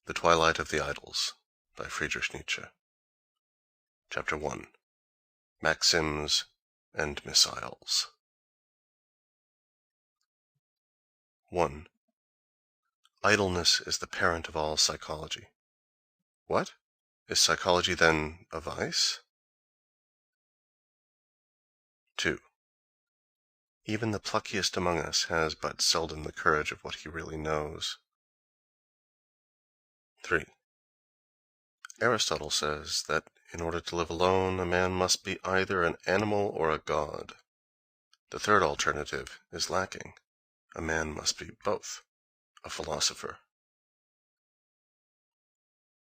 The Twilight of the Idols by Friedrich Nietzsche. Chapter 1. Maxims and Missiles. 1. Idleness is the parent of all psychology. What? Is psychology then a vice? 2. Even the pluckiest among us has but seldom the courage of what he really knows. 3. Aristotle says that in order to live alone, a man must be either an animal or a god. The third alternative is lacking. A man must be both, a philosopher.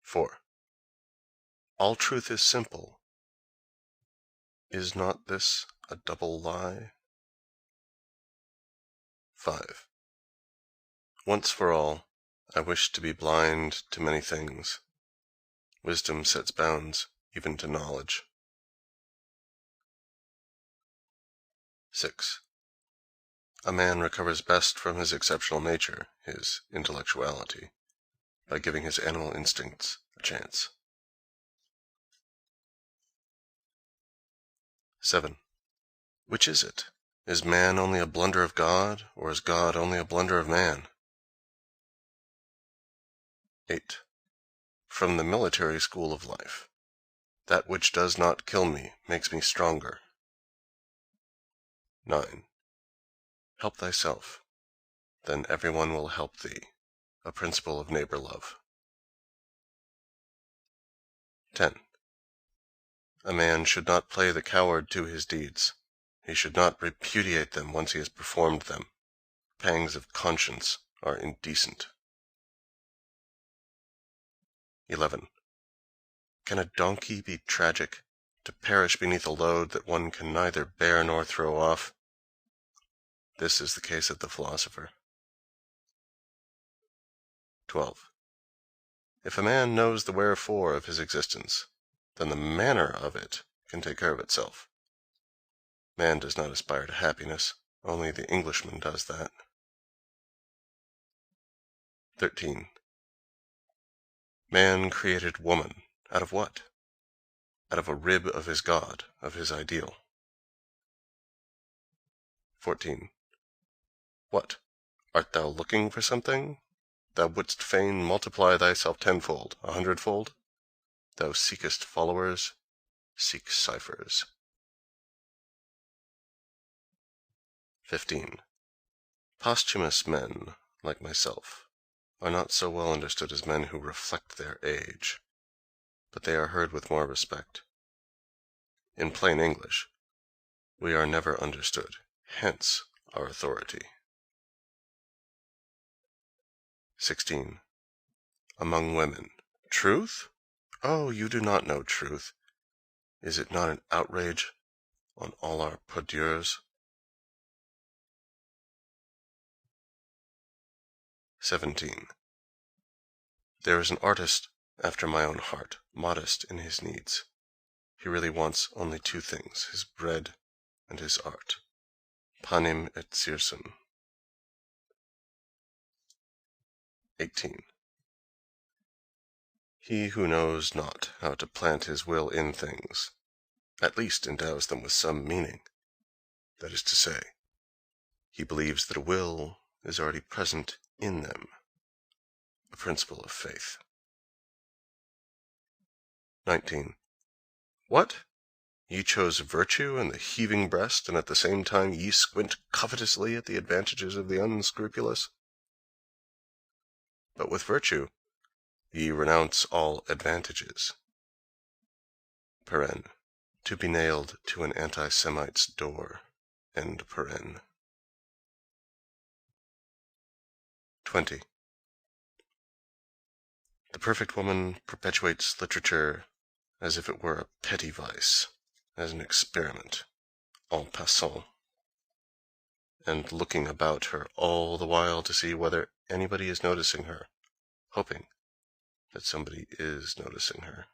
4. All truth is simple. Is not this a double lie? 5. Once for all, I wish to be blind to many things. Wisdom sets bounds even to knowledge. 6. A man recovers best from his exceptional nature, his intellectuality, by giving his animal instincts a chance. 7. Which is it? Is man only a blunder of God, or is God only a blunder of man? 8. From the military school of life. That which does not kill me makes me stronger. 9. Help thyself, then everyone will help thee. A principle of neighbor love. 10. A man should not play the coward to his deeds. He should not repudiate them once he has performed them. Pangs of conscience are indecent. 11. Can a donkey be tragic, to perish beneath a load that one can neither bear nor throw off? This is the case of the philosopher. 12. If a man knows the wherefore of his existence, then the manner of it can take care of itself. Man does not aspire to happiness, only the Englishman does that. 13. Man created woman, out of what? Out of a rib of his God, of his ideal. 14. What? Art thou looking for something? Thou wouldst fain multiply thyself tenfold, 100-fold? Thou seekest followers? Seek ciphers. 15. Posthumous men, like myself, are not so well understood as men who reflect their age, but they are heard with more respect. In plain English, we are never understood, hence our authority. 16. Among women. Truth? Oh, you do not know truth. Is it not an outrage on all our pudeurs? 17. There is an artist after my own heart, modest in his needs. He really wants only two things, his bread and his art. Panem et circum. 18. He who knows not how to plant his will in things, at least endows them with some meaning. That is to say, he believes that a will is already present in them, a principle of faith. 19. What? Ye chose virtue and the heaving breast, and at the same time ye squint covetously at the advantages of the unscrupulous? But with virtue ye renounce all advantages. Paren. To be nailed to an anti-Semite's door. End paren. 20. The perfect woman perpetuates literature as if it were a petty vice, as an experiment, en passant, and looking about her all the while to see whether anybody is noticing her, hoping that somebody is noticing her.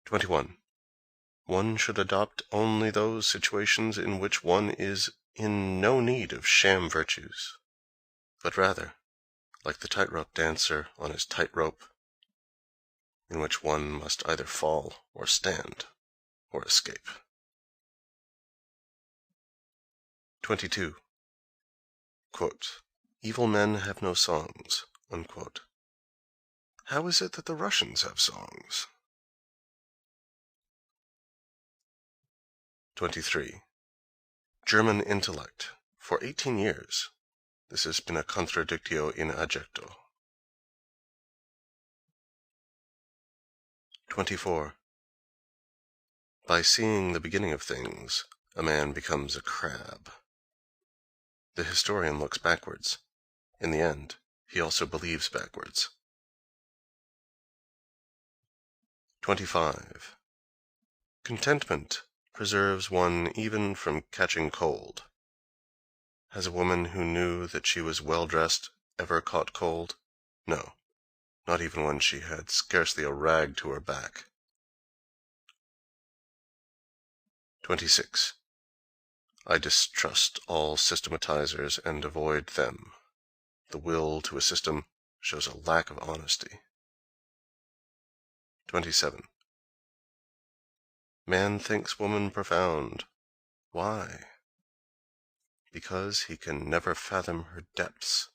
21. One should adopt only those situations in which one is in no need of sham virtues, but rather like the tightrope dancer on his tightrope, in which one must either fall or stand or escape. 22. Quote, "Evil men have no songs." Unquote. How is it that the Russians have songs? 23. German intellect. For 18 years, this has been a contradictio in adjecto. 24. By seeing the beginning of things, a man becomes a crab. The historian looks backwards. In the end, he also believes backwards. 25. Contentment preserves one even from catching cold. Has a woman who knew that she was well-dressed ever caught cold? No, not even when she had scarcely a rag to her back. 26. I distrust all systematizers and avoid them. The will to a system shows a lack of honesty. 27. Man thinks woman profound. Why? Because he can never fathom her depths.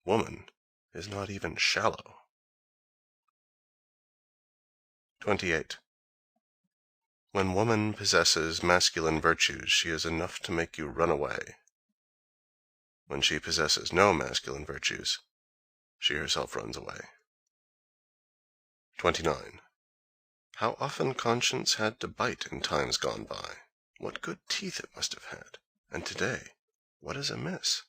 Woman is not even shallow. 28. When woman possesses masculine virtues, she is enough to make you run away. When she possesses no masculine virtues, she herself runs away. 29. How often conscience had to bite in times gone by! What good teeth it must have had! And today, what is amiss?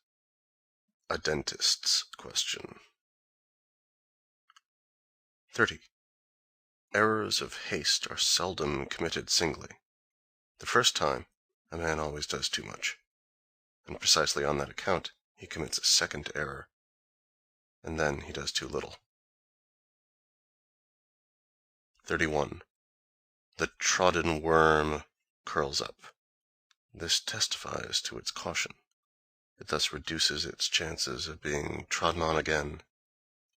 A dentist's question. 30. Errors of haste are seldom committed singly. The first time, a man always does too much, and precisely on that account he commits a second error, and then he does too little. 31. The trodden worm curls up. This testifies to its caution. It thus reduces its chances of being trodden on again.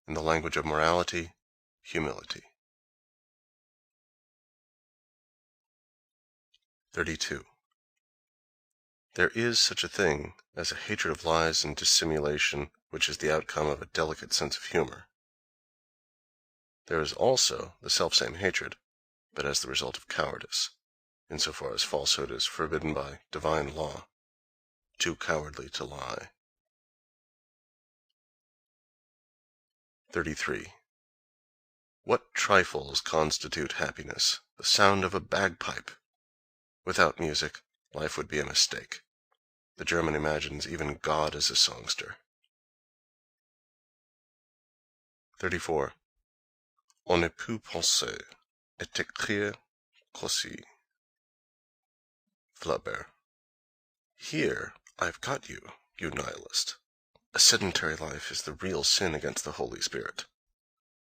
In the language of morality, humility. 32. There is such a thing as a hatred of lies and dissimulation, which is the outcome of a delicate sense of humor. There is also the selfsame hatred, but as the result of cowardice, insofar as falsehood is forbidden by divine law, too cowardly to lie. 33. What trifles constitute happiness? The sound of a bagpipe. Without music, life would be a mistake. The German imagines even God as a songster. 34. On ne peut penser et écrire qu'aussi. Flaubert. Here I've got you, you nihilist. A sedentary life is the real sin against the Holy Spirit.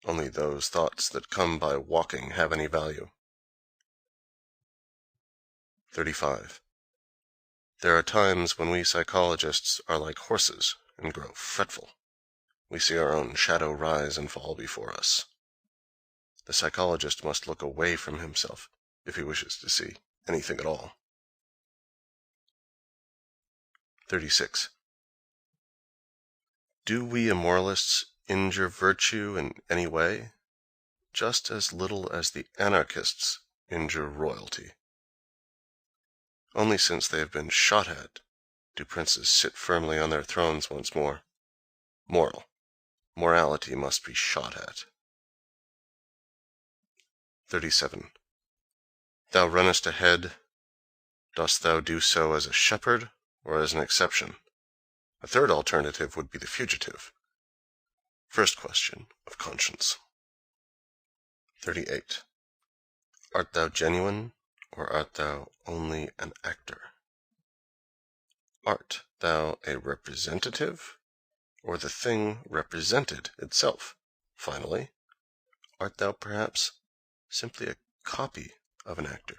Only those thoughts that come by walking have any value. 35. There are times when we psychologists are like horses and grow fretful. We see our own shadow rise and fall before us. The psychologist must look away from himself if he wishes to see anything at all. 36. Do we immoralists injure virtue in any way? Just as little as the anarchists injure royalty. Only since they have been shot at do princes sit firmly on their thrones once more. Morality must be shot at. 37. Thou runnest ahead. Dost thou do so as a shepherd or as an exception? A third alternative would be the fugitive. First question of conscience. 38. Art thou genuine, or art thou only an actor? Art thou a representative, or the thing represented itself? Finally, art thou perhaps simply a copy of an actor?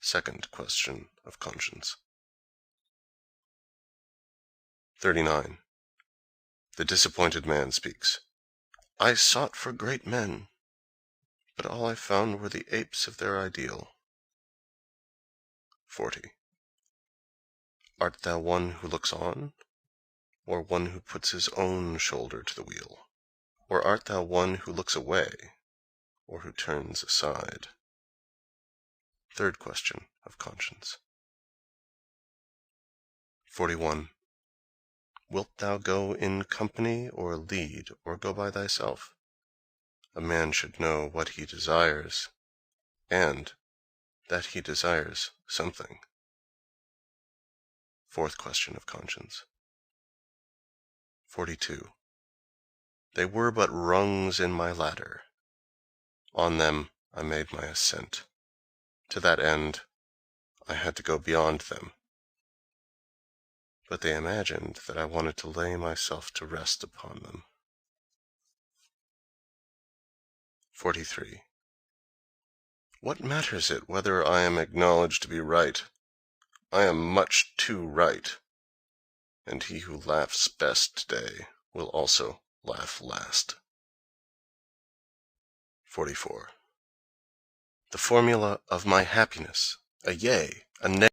Second question of conscience. 39. The disappointed man speaks. I sought for great men, but all I found were the apes of their ideal. 40. Art thou one who looks on, or one who puts his own shoulder to the wheel? Or art thou one who looks away, or who turns aside? Third question of conscience. 41. Wilt thou go in company, or lead, or go by thyself? A man should know what he desires, and that he desires something. Fourth question of conscience. 42. They were but rungs in my ladder. On them I made my ascent. To that end I had to go beyond them. But they imagined that I wanted to lay myself to rest upon them. 43. What matters it whether I am acknowledged to be right? I am much too right, and he who laughs best today will also laugh last. 44. The formula of my happiness, a yea, a nay.